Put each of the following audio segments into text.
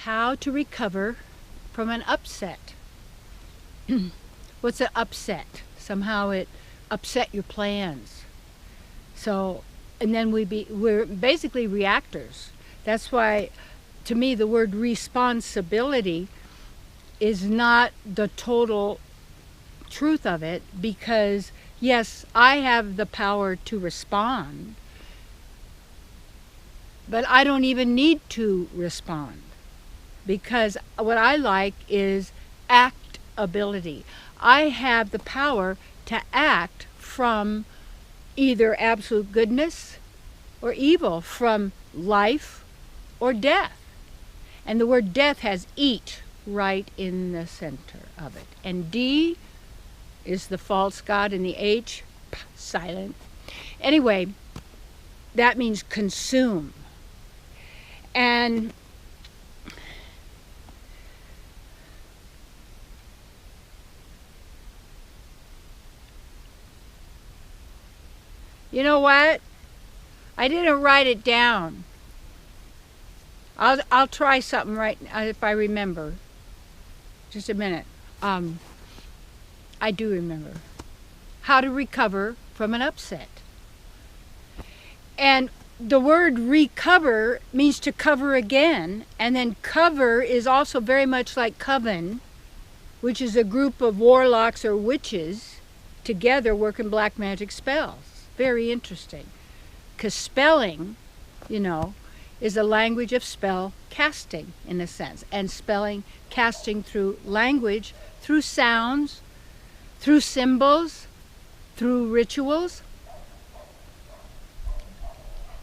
how to recover from an upset. What's an upset? Somehow it upset your plans. So, and then we're basically reactors. That's why, to me, the word responsibility is not the total truth of it, because yes, I have the power to respond, but I don't even need to respond, because what I like is act ability. I have the power to act from either absolute goodness or evil, from life or death. And the word death has eat right in the center of it. And D is the false god, and the H, silent. Anyway, that means consume. And you know what? I didn't write it down. I'll try something right if I remember. Just a minute. I do remember. How to recover from an upset. And the word recover means to cover again, and then cover is also very much like coven, which is a group of warlocks or witches together working black magic spells. Very interesting. Because spelling, is a language of spell casting, in a sense. And spelling, casting through language, through sounds, through symbols, through rituals.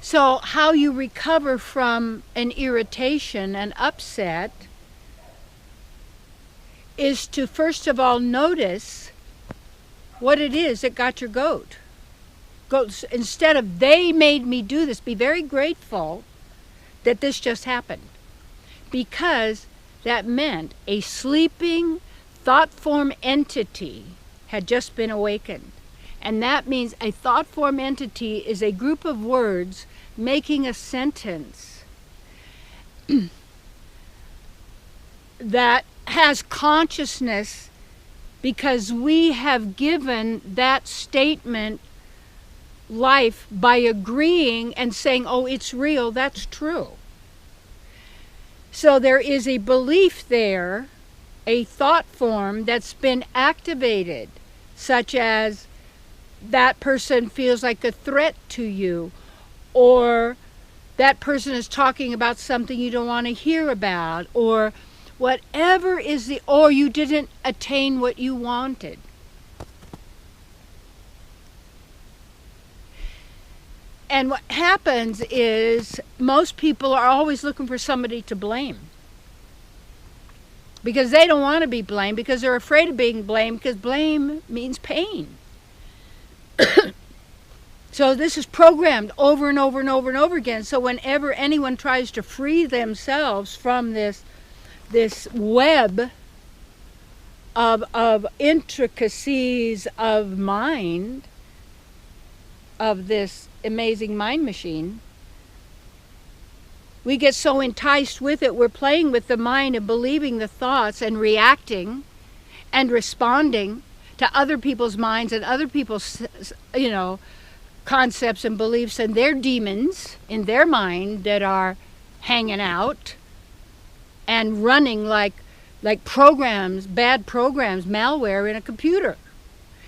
So how you recover from an irritation, an upset, is to first of all notice what it is that got your goat. Instead of they made me do this, be very grateful that this just happened, because that meant a sleeping thought form entity had just been awakened. And that means a thought form entity is a group of words making a sentence that has consciousness, because we have given that statement life by agreeing and saying, oh, it's real, that's true. So there is a belief there, a thought form that's been activated, such as that person feels like a threat to you, or that person is talking about something you don't want to hear about, or whatever is or you didn't attain what you wanted. And what happens is most people are always looking for somebody to blame, because they don't want to be blamed, because they're afraid of being blamed, because blame means pain. So this is programmed over and over and over and over again. So whenever anyone tries to free themselves from this web of intricacies of mind, of this amazing mind machine, we get so enticed with it. We're playing with the mind and believing the thoughts and reacting and responding to other people's minds and other people's, concepts and beliefs and their demons in their mind that are hanging out and running like programs, bad programs, malware in a computer,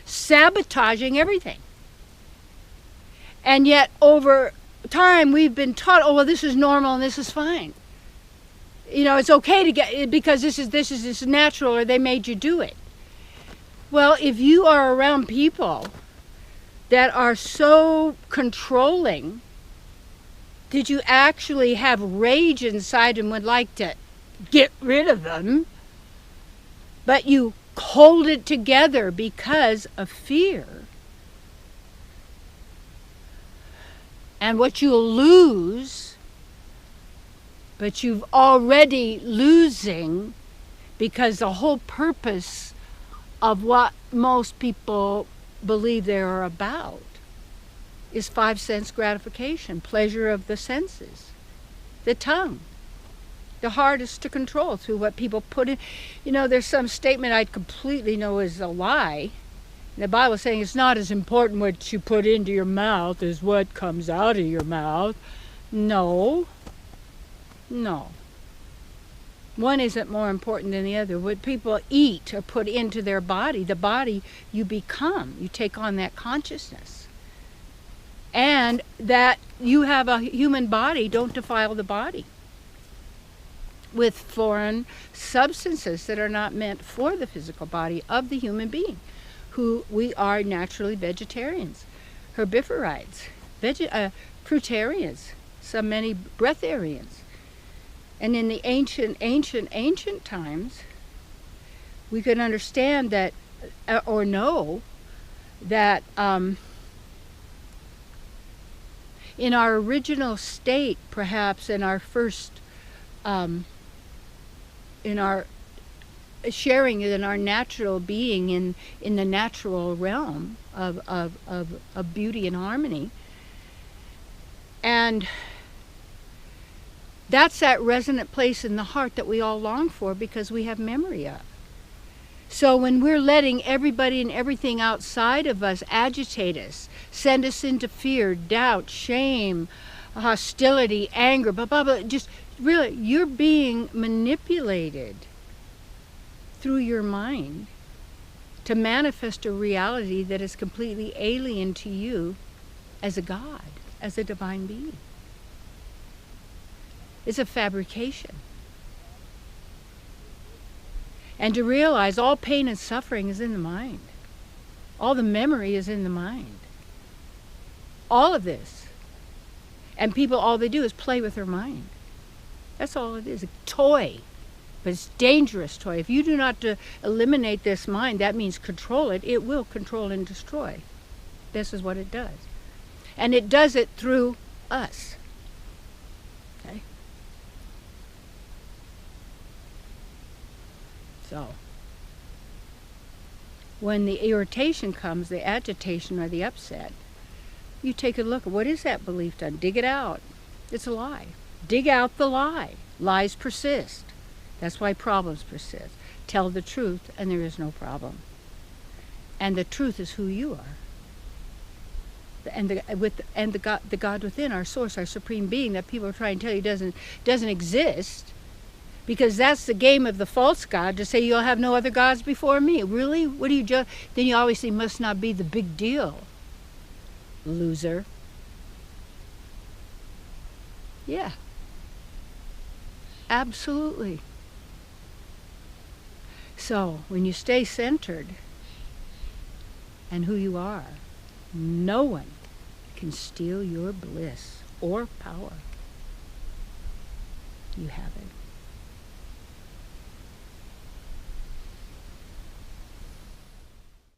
sabotaging everything. And yet over time we've been taught, oh, well, this is normal and this is fine. It's okay to get, because this is natural, or they made you do it. Well, if you are around people that are so controlling, did you actually have rage inside and would like to get rid of them, but you hold it together because of fear? And what you'll lose, but you've already losing, because the whole purpose of what most people believe they are about is 5 sense gratification, pleasure of the senses, the tongue. The hardest to control through what people put in. You know, there's some statement I completely know is a lie. The Bible is saying it's not as important what you put into your mouth as what comes out of your mouth. No. No. One isn't more important than the other. What people eat or put into their body, the body you become. You take on that consciousness. And that you have a human body, don't defile the body with foreign substances that are not meant for the physical body of the human being, who we are naturally vegetarians, herbivorides, fruitarians, some many breatharians. And in the ancient times, we could understand that, or know that in our original state, perhaps in our first in our sharing in our natural being in the natural realm of beauty and harmony. And that's that resonant place in the heart that we all long for because we have memory of. So when we're letting everybody and everything outside of us agitate us, send us into fear, doubt, shame, hostility, anger, blah, blah, blah, just really, you're being manipulated through your mind to manifest a reality that is completely alien to you as a God, as a divine being. It's a fabrication. And to realize all pain and suffering is in the mind. All the memory is in the mind. All of this. And people, all they do is play with their mind. That's all it is, a toy. But it's a dangerous toy. If you do not eliminate this mind, that means control it. It will control and destroy. This is what it does. And it does it through us. Okay? So, when the irritation comes, the agitation or the upset, you take a look at what is that belief done? Dig it out. It's a lie. Dig out the lie. Lies persist. That's why problems persist. Tell the truth and there is no problem. And the truth is who you are. And the God within, our source, our supreme being that people are trying to tell you doesn't exist. Because that's the game of the false God, to say you'll have no other gods before me. Really? What do you then you obviously must not be the big deal. Loser. Yeah. Absolutely. So, when you stay centered and who you are, no one can steal your bliss or power. You have it.